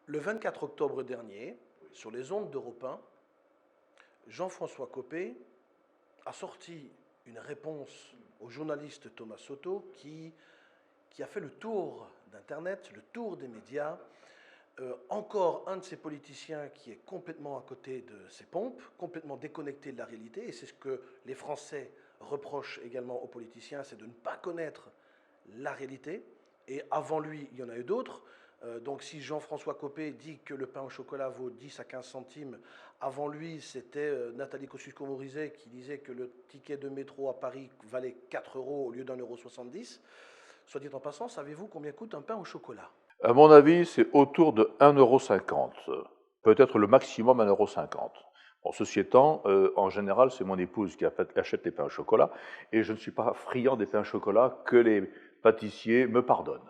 Le 24 octobre dernier, sur les ondes d'Europe 1, Jean-François Copé a sorti une réponse au journaliste Thomas Soto qui a fait le tour d'Internet, le tour des médias. Encore un de ces politiciens qui est complètement à côté de ses pompes, complètement déconnecté de la réalité, et c'est ce que les Français reprochent également aux politiciens, c'est de ne pas connaître la réalité. Et avant lui, il y en a eu d'autres. Donc si Jean-François Copé dit que le pain au chocolat vaut 10 à 15 centimes, avant lui, c'était Nathalie Kosciusko-Morizet qui disait que le ticket de métro à Paris valait 4 euros au lieu d'1,70 €. Soit dit en passant, savez-vous combien coûte un pain au chocolat? À mon avis, c'est autour de 1,50 €, peut-être le maximum 1,50 €. Bon, ceci étant, en général, c'est mon épouse qui achète les pains au chocolat, et je ne suis pas friand des pains au chocolat que les pâtissiers me pardonnent.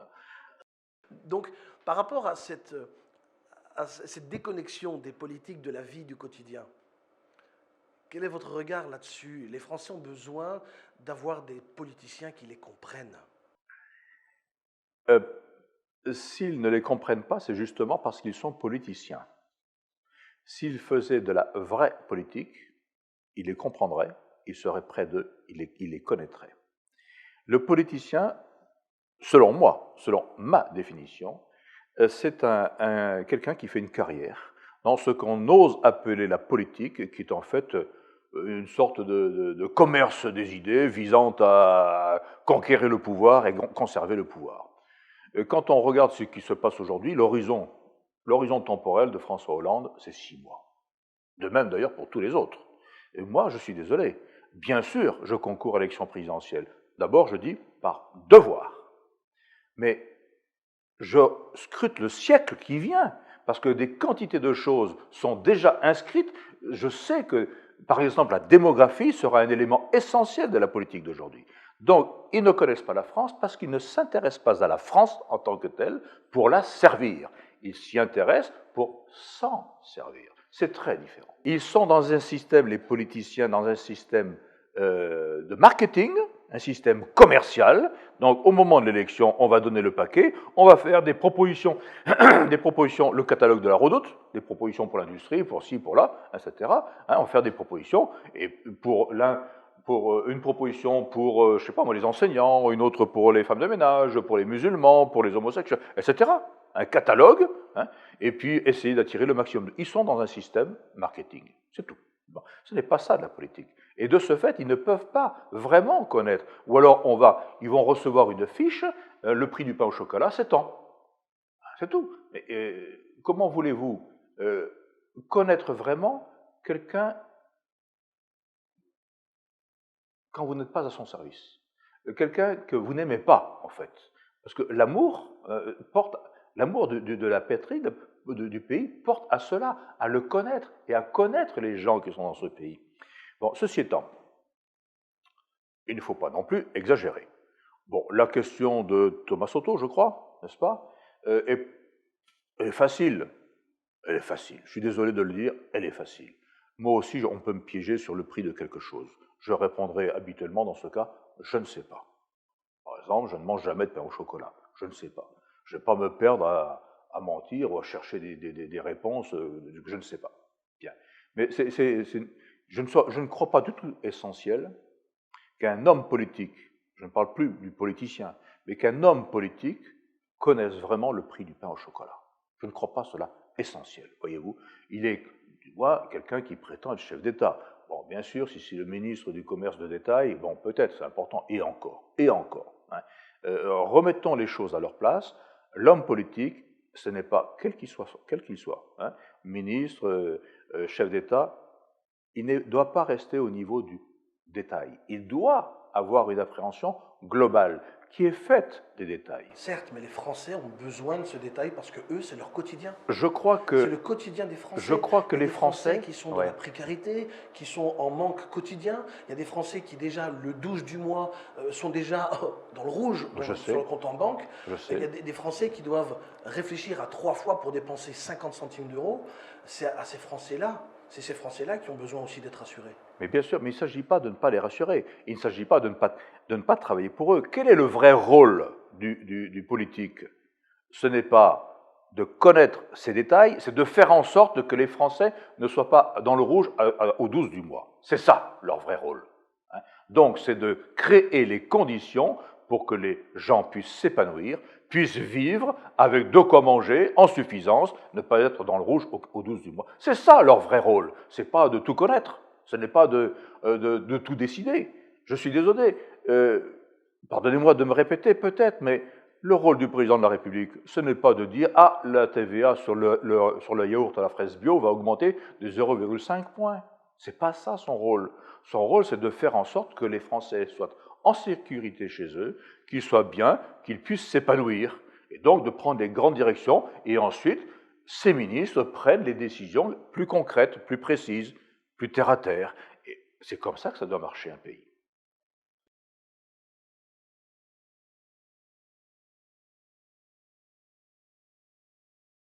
Donc, par rapport à cette déconnexion des politiques de la vie du quotidien, quel est votre regard là-dessus? Les Français ont besoin d'avoir des politiciens qui les comprennent. S'ils ne les comprennent pas, c'est justement parce qu'ils sont politiciens. S'ils faisaient de la vraie politique, ils les comprendraient, ils seraient près d'eux, ils les connaîtraient. Le politicien, selon moi, selon ma définition, c'est quelqu'un qui fait une carrière dans ce qu'on ose appeler la politique, qui est en fait une sorte de commerce des idées visant à conquérir le pouvoir et conserver le pouvoir. Quand on regarde ce qui se passe aujourd'hui, l'horizon temporel de François Hollande, c'est 6 mois. De même d'ailleurs pour tous les autres. Et moi, je suis désolé. Bien sûr, je concours à l'élection présidentielle. D'abord, je dis par devoir. Mais je scrute le siècle qui vient, parce que des quantités de choses sont déjà inscrites. Je sais que, par exemple, la démographie sera un élément essentiel de la politique d'aujourd'hui. Donc, ils ne connaissent pas la France parce qu'ils ne s'intéressent pas à la France en tant que telle pour la servir. Ils s'y intéressent pour s'en servir. C'est très différent. Ils sont dans un système, les politiciens, dans un système de marketing, un système commercial. Donc, au moment de l'élection, on va donner le paquet, on va faire des propositions, le catalogue de la redoute, des propositions pour l'industrie, pour ci, pour là, etc. On va faire des propositions, et pour une proposition pour, je sais pas moi, les enseignants, une autre pour les femmes de ménage, pour les musulmans, pour les homosexuels, etc. Un catalogue, et puis essayer d'attirer le maximum. Ils sont dans un système marketing, c'est tout. Bon, ce n'est pas ça de la politique. Et de ce fait, ils ne peuvent pas vraiment connaître. Ou alors, ils vont recevoir une fiche, le prix du pain au chocolat, c'est tant. C'est tout. Mais comment voulez-vous connaître vraiment quelqu'un quand vous n'êtes pas à son service? Quelqu'un que vous n'aimez pas, en fait. Parce que l'amour de la patrie, du pays, porte à cela, à le connaître et à connaître les gens qui sont dans ce pays. Bon, ceci étant, il ne faut pas non plus exagérer. Bon, la question de Thomas Soto, je crois, n'est-ce pas, est facile. Elle est facile. Je suis désolé de le dire, elle est facile. Moi aussi, on peut me piéger sur le prix de quelque chose. Je répondrai habituellement dans ce cas, je ne sais pas. Par exemple, je ne mange jamais de pain au chocolat. Je ne sais pas. Je ne vais pas me perdre à mentir ou à chercher des réponses que je ne sais pas. Bien. Mais je ne crois pas du tout essentiel qu'un homme politique, je ne parle plus du politicien, mais qu'un homme politique connaisse vraiment le prix du pain au chocolat. Je ne crois pas cela essentiel, voyez-vous. Il est, quelqu'un qui prétend être chef d'État. Bon, bien sûr, si c'est le ministre du commerce de détail, bon, peut-être, c'est important, et encore, et encore. Remettons les choses à leur place. L'homme politique, ce n'est pas, quel qu'il soit, ministre, chef d'État, il ne doit pas rester au niveau du détail. Il doit avoir une appréhension globale qui est faite des détails. Certes, mais les Français ont besoin de ce détail parce que eux, c'est leur quotidien. Je crois que c'est le quotidien des Français. Je crois que il y a les des Français Français qui sont dans la précarité, qui sont en manque quotidien. Il y a des Français qui déjà le 12 du mois sont déjà dans le rouge sur le compte en banque. Il y a des Français qui doivent réfléchir à 3 fois pour dépenser 50 centimes d'euros. C'est à ces Français-là. C'est ces Français-là qui ont besoin aussi d'être rassurés. Mais bien sûr, mais il ne s'agit pas de ne pas les rassurer. Il ne s'agit pas de ne pas travailler pour eux. Quel est le vrai rôle du politique? Ce n'est pas de connaître ces détails, c'est de faire en sorte que les Français ne soient pas dans le rouge au 12 du mois. C'est ça leur vrai rôle. Donc c'est de créer les conditions pour que les gens puissent s'épanouir, puissent vivre avec de quoi manger en suffisance, ne pas être dans le rouge au 12 du mois. C'est ça leur vrai rôle. Ce n'est pas de tout connaître, ce n'est pas de tout décider. Je suis désolé, pardonnez-moi de me répéter peut-être, mais le rôle du président de la République, ce n'est pas de dire « Ah, la TVA sur le yaourt à la fraise bio va augmenter de 0,5 points ». Ce n'est pas ça son rôle. Son rôle, c'est de faire en sorte que les Français soient en sécurité chez eux, qu'ils soient bien, qu'ils puissent s'épanouir, et donc de prendre les grandes directions, et ensuite, ces ministres prennent les décisions plus concrètes, plus précises, plus terre à terre. Et c'est comme ça que ça doit marcher un pays.